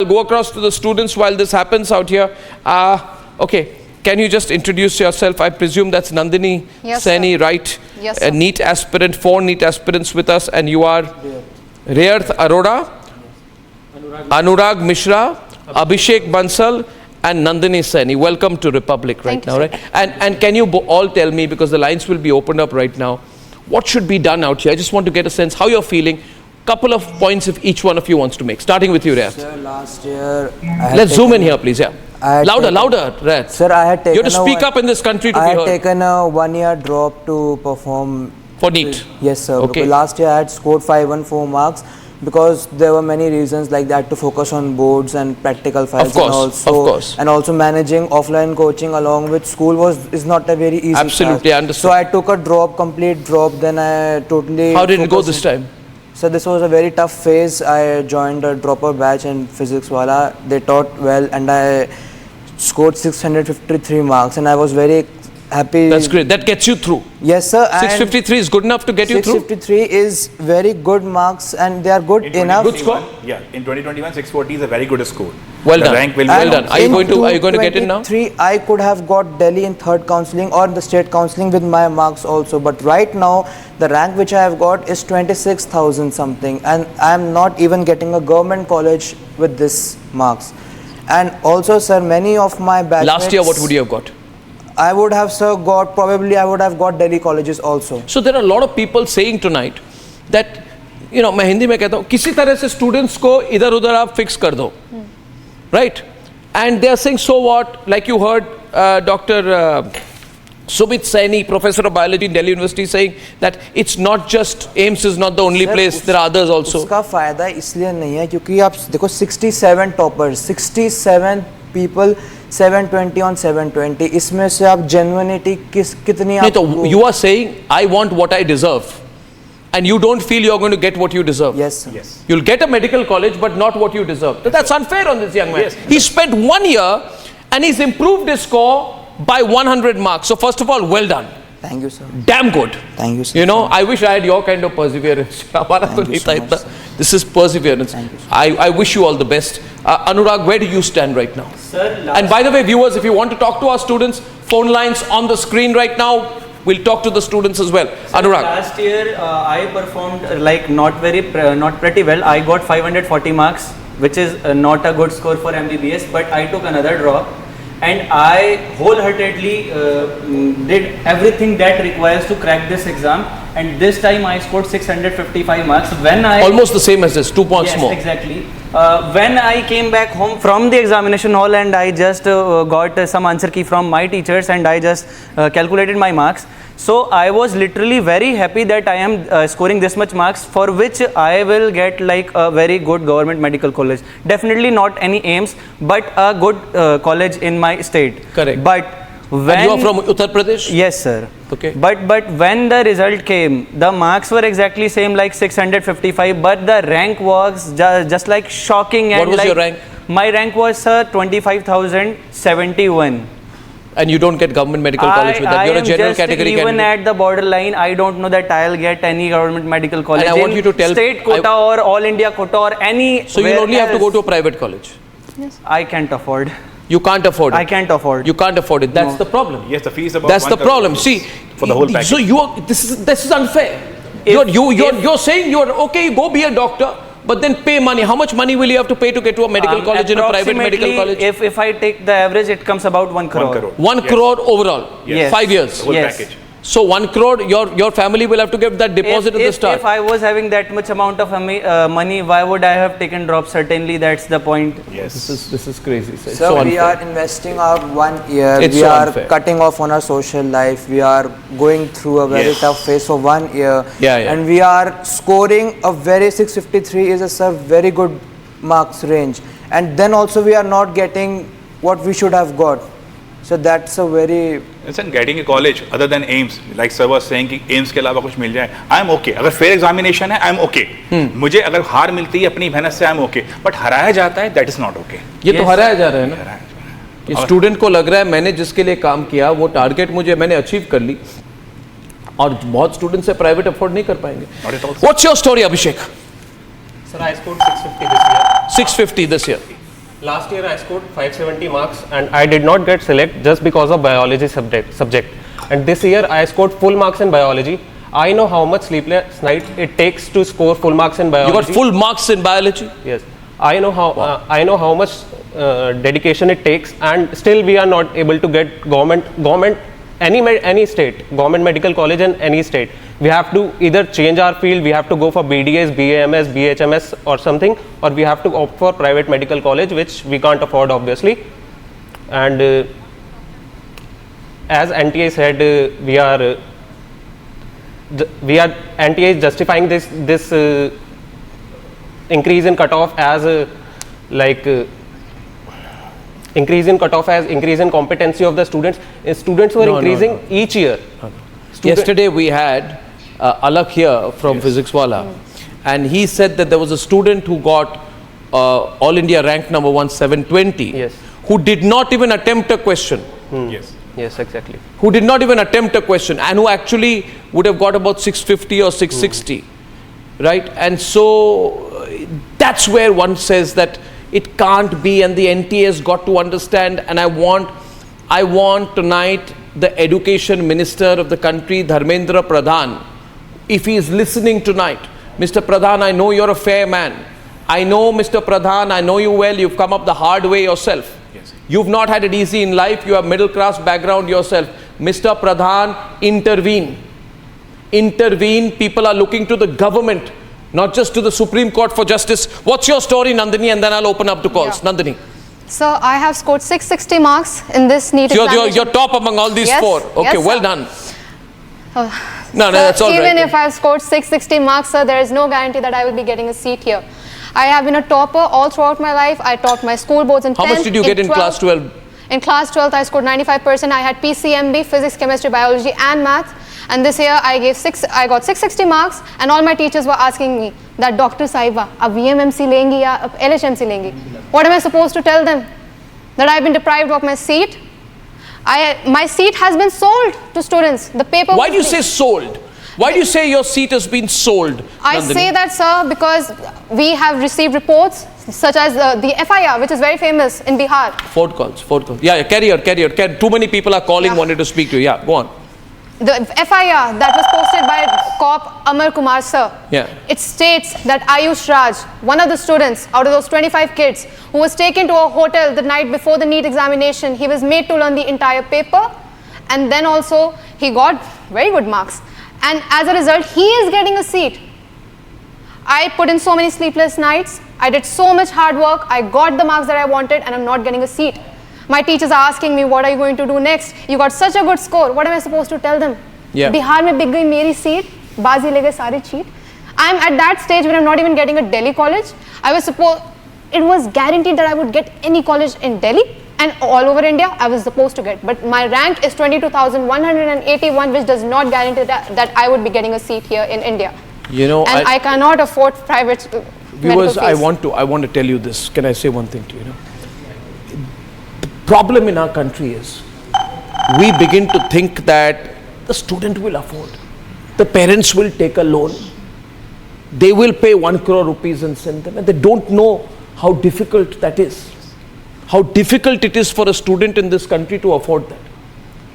I'll go across to the students while this happens out here. Okay, can you just introduce yourself? I presume that's Nandini Yes, Saini, sir. right? Yes, A sir. NEET aspirant, 4 NEET aspirants with us, and you are Rayarth Arora, Anurag Mishra, Abhishek Bansal, and Nandini Saini. Welcome to Republic right Thank you, now, sir. right? And can you all tell me, because the lines will be opened up right now, what should be done out here? I just want to get a sense how you're feeling. Couple of points if each one of you wants to make. Starting with you, Rayarth. Sir, last year I had Let's zoom in taken- here, please. Yeah. I had Louder, taken- louder, Rayarth. Sir, I had taken. You have to speak a, up in this country to I be had heard. taken a 1-year drop to perform. For NEET. Yes, sir. Okay. Because last year I had scored 514 marks because there were many reasons like that to focus on boards and practical files. Of course, and also, of course. And also managing offline coaching along with school is not a very easy. Absolutely, task. I understand. So I took a drop, complete drop. Then I totally. How did it go focused- this time? So this was a very tough phase. I joined a dropper batch in physics wala. They taught well and I scored 653 marks and I was very happy. That's great. That gets you through. Yes, sir. And 653 is good enough to get you through? 653 is very good marks and they are good In enough. Good score? Yeah, in 2021, 640 is a very good score. Well The done. rank will be Well announced. done. Are you going to get in now? 2023, I could have got Delhi in third counselling or the state counselling with my marks also. But right now, the rank which I have got is 26,000 something, and I am not even getting a government college with this marks. And also, sir, many of my batchmates. Last year, what would you have got? I would have, sir, got probably I would have got Delhi colleges also. So there are a lot of people saying tonight that, you know, मैं हिंदी में कहता हूँ किसी तरह से students को इधर उधर आप fix कर दो, right? And they are saying, so what? Like you heard Dr. Sumit Saini, professor of biology in Delhi University, saying that it's not just AIMS is not the only Sir, place. There are others also. उसका फायदा इसलिए नहीं है क्योंकि आप देखो 67 toppers 67 people 720 on 720 इसमें से आप जेन्युइनिटी कितनी नहीं आप तो you are saying I want what I deserve, and you don't feel you're going to get what you deserve. yes sir. Yes. You'll get a medical college, but not what you deserve. That's unfair on this young man. Yes. He spent 1 year and he's improved his score by 100 marks. So first of all, well done. Thank you sir. Damn good. Thank you sir. You know, I wish I had your kind of perseverance. हमारा तो Thank you नहीं so था much, इतना. sir. This is perseverance. Thank you, sir. I wish you all the best. Anurag, where do you stand right now? Sir, And by the way, viewers, if you want to talk to our students, phone lines on the screen right now. We'll talk to the students as well. Anurag. last year I performed like not pretty well. I got 540 marks, which is not a good score for MBBS, but I took another drop and I wholeheartedly did everything that requires to crack this exam, and this time I scored 655 marks. When I Almost the same as this, 2 points yes, more. exactly. When I came back home from the examination hall and I just got some answer key from my teachers and I just calculated my marks. So I was literally very happy that I am scoring this much marks, for which I will get like a very good government medical college. Definitely not any AIMS, but a good college in my state. Correct. But when And you are from Uttar Pradesh? Yes, sir. Okay. But when the result came, the marks were exactly same like 655, but the rank was just like shocking. What and was like your rank? My rank was, sir, 25,071. And you don't get government medical college with that. You're a am general just category even candidate. at the borderline. I don't know that I'll get any government medical college. I want in you to tell- state quota or all India quota or any. So you'll only have to go to a private college. I can't afford. You can't afford it. I can't afford. You can't afford it. That's No. the problem. Yes, the fee is about That's the 1 crore problem. See, for the whole package. So this is unfair. If- You're saying you're okay. Go be a doctor, but then pay money. How much money will you have to pay to get to a medical college in a private medical college? Approximately, if I take the average, it comes about 1 crore. 1 crore. 1 Yes. crore overall. Yes. 5 years. The whole Yes. package. So 1 crore, your family will have to give that deposit at the start. If I was having that much amount of money, why would I have taken drop? Certainly, that's the point. Yes. This is crazy. Sir. It's So so we unfair. are investing our 1 year. It's we so are unfair. cutting off on our social life. We are going through a very Yes. tough phase for 1 year. Yeah. And we are scoring a very 653 is a very good marks range. And then also we are not getting what we should have got. So that's a very Listen, getting a college other than AIMS, like sir was saying कि AIMS के अलावा कुछ मिल जाए, I am okay. अगर fair examination है, I am okay. मुझे अगर हार मिलती है अपनी मेहनत से, I am okay. But हराया जाता है, that is not okay. ये तो Yes. हराया जा रहा है ना. कि स्टूडेंट को लग रहा है मैंने जिसके लिए काम किया वो टारगेट मैंने अचीव कर ली, और बहुत स्टूडेंट्स है प्राइवेट अफोर्ड नहीं कर पाएंगे. Not at all. What's your story Abhishek? Sir, I scored 650 this year. 650 this year. Last year I scored 570 marks and I did not get select just because of biology subject. And this year I scored full marks in biology. I know how much sleepless night it takes to score full marks in You biology. got full marks in biology? Yes, I know how much dedication it takes, and still we are not able to get government any state government medical college in any state. We have to either change our field, we have to go for BDS, BAMS, BHMS or something, or we have to opt for private medical college, which we can't afford obviously. And as NTA said, NTA is justifying this increase in cutoff as increase in cutoff as increase in competency of the students. Students were increasing each year. Yesterday we had Alak here from Physics Wala, and he said that there was a student who got All India rank number 1, 720, Yes. who did not even attempt a question. Yes. Yes, exactly. Who did not even attempt a question, and who actually would have got about 650 or 660, right? And so that's where one says that it can't be, and the NTA has got to understand. And I want tonight the education minister of the country, Dharmendra Pradhan, if he is listening tonight, Mr. Pradhan, I know you're a fair man. I know, Mr. Pradhan, I know you well. You've come up the hard way yourself. Yes. You've not had it easy in life. You have middle class background yourself. Mr. Pradhan, intervene. Intervene. People are looking to the government, not just to the Supreme Court for justice. What's your story, Nandini? And then I'll open up to calls. Yeah. Nandini. So I have scored 660 marks in this NEET examination. You're top among all these Yes, four. Okay, yes, well sir. done. Oh. No, Sir, that's all right. even if I've scored 660 marks, sir, there is no guarantee that I will be getting a seat here. I have been a topper all throughout my life. I taught my school boards in 10th. How much did you get in class 12? In class 12th, I scored 95%. I had PCMB, physics, chemistry, biology, and math. And this year, I got 660 marks, and all my teachers were asking me that, Dr. Saiba, ab VMMC lengi ya ab LHMC lengi? What am I supposed to tell them? That I've been deprived of my seat? My seat has been sold to students. The paper. Why do you say sold? Why do you say your seat has been sold? I Nandini? say that, sir, because we have received reports such as the FIR, which is very famous in Bihar. Four calls. Yeah, carry on. Too many people are calling, Yeah. wanted to speak to you. Yeah, go on. The FIR that was posted by cop Amar Kumar, sir. Yeah. It states that Ayush Raj, one of the students out of those 25 kids who was taken to a hotel the night before the NEET examination, he was made to learn the entire paper, and then also he got very good marks. And as a result, he is getting a seat. I put in so many sleepless nights. I did so much hard work. I got the marks that I wanted, and I'm not getting a seat. My teachers are asking me, what are you going to do next? You got such a good score. What am I supposed to tell them? Yeah. Bihar mein big gayi meri seat. Bazi le gaye sare cheat. I'm at that stage where I'm not even getting a Delhi college. It was guaranteed that I would get any college in Delhi, and all over India I was supposed to get. But my rank is 22,181, which does not guarantee that I would be getting a seat here in India. You know, And I cannot afford private medical viewers, fees. I want to tell you this. Can I say one thing to you? The problem in our country is we begin to think that the student will afford. The parents will take a loan. They will pay 1 crore rupees and send them, and they don't know how difficult that is. How difficult it is for a student in this country to afford that.